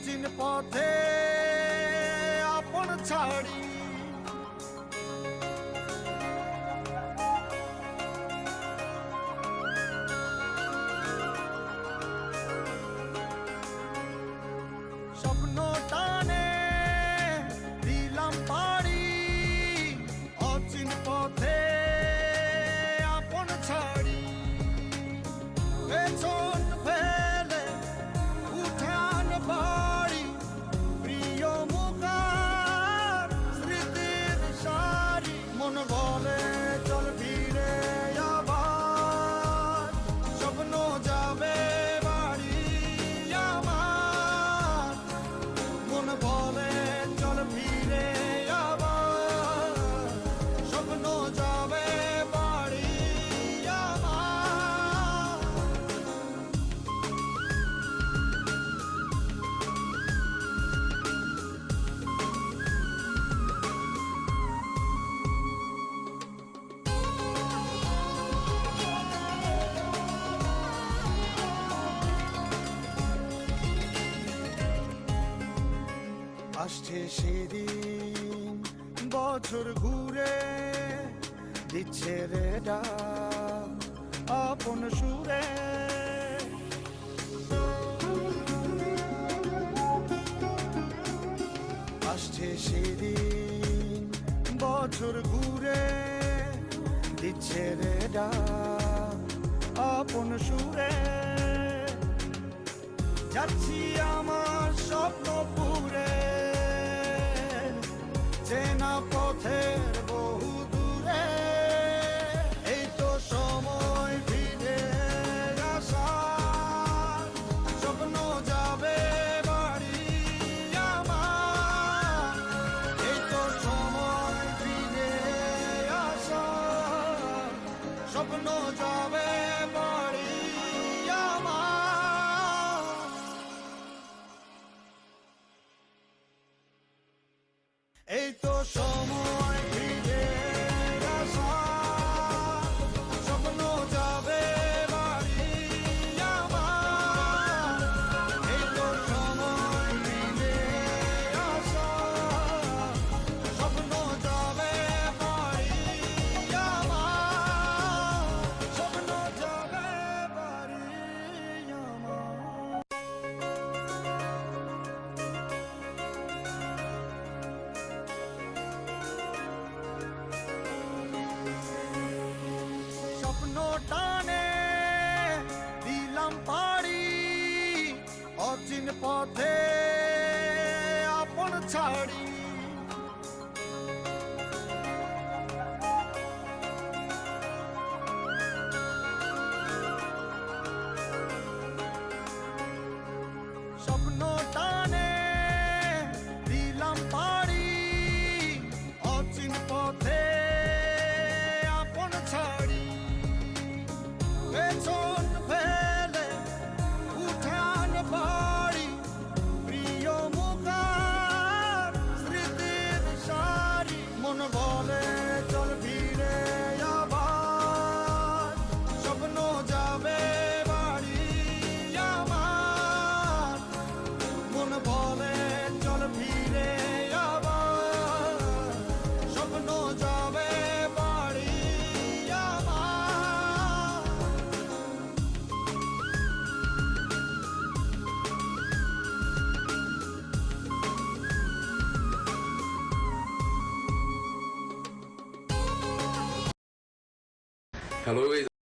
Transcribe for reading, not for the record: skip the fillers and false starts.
অচিন পথে আপন ছাড়ি স্বপ্ন টানে দিলাম পাড়ি অচিন পথে আপন ছাড়ি পেছন ফেলে উঠান বাড়ি প্রিয় মুখার স্মৃতির সারি মন বলে চল ফিরে আবার স্বপ্ন যাবে বাড়ি আমার মন বলে চল ফিরে আবার স্বপ্ন যাবে বাড়ি আমার আসছে সেদিন বছর ঘুরে দিচ্ছে রে ডাক আপন সুরে আসছে সেদিন বছর ঘুরে দিচ্ছে রে ডাক আপন সুরে যাচ্ছি আমার স্বপ্ন পুরে চেনা পথের বহু দূরে এই তো সময় ফিরে আসার স্বপ্ন যাবে বাড়ি আমার এই তো সময় ফিরে আসার স্বপ্ন যাবে বাড়ি আমার এই তো সময় ফিরে আসার স্বপ্ন যাবে বাড়ি আমার এই তো সময় ফিরে আসার স্বপ্ন যাবে বাড়ি আমার স্বপ্ন যাবে বাড়ি আমার স্বপ্ন টানে দিলাম পাড়ি অচিন পথে আপন ছাড়ি স্বপ্ন টানে দিলাম পাড়ি অচিন পথে আপন ছাড়ি পেছন ফেলে উঠান বাড়ি প্রিয় মুখার স্মৃতির সারি মন বলে চল ফিরে আবার স্বপ্ন যাবে বাড়ি আমার মন বলে চল ফিরে আবার স্বপ্ন যাবে বাড়ি আমার হ্যালো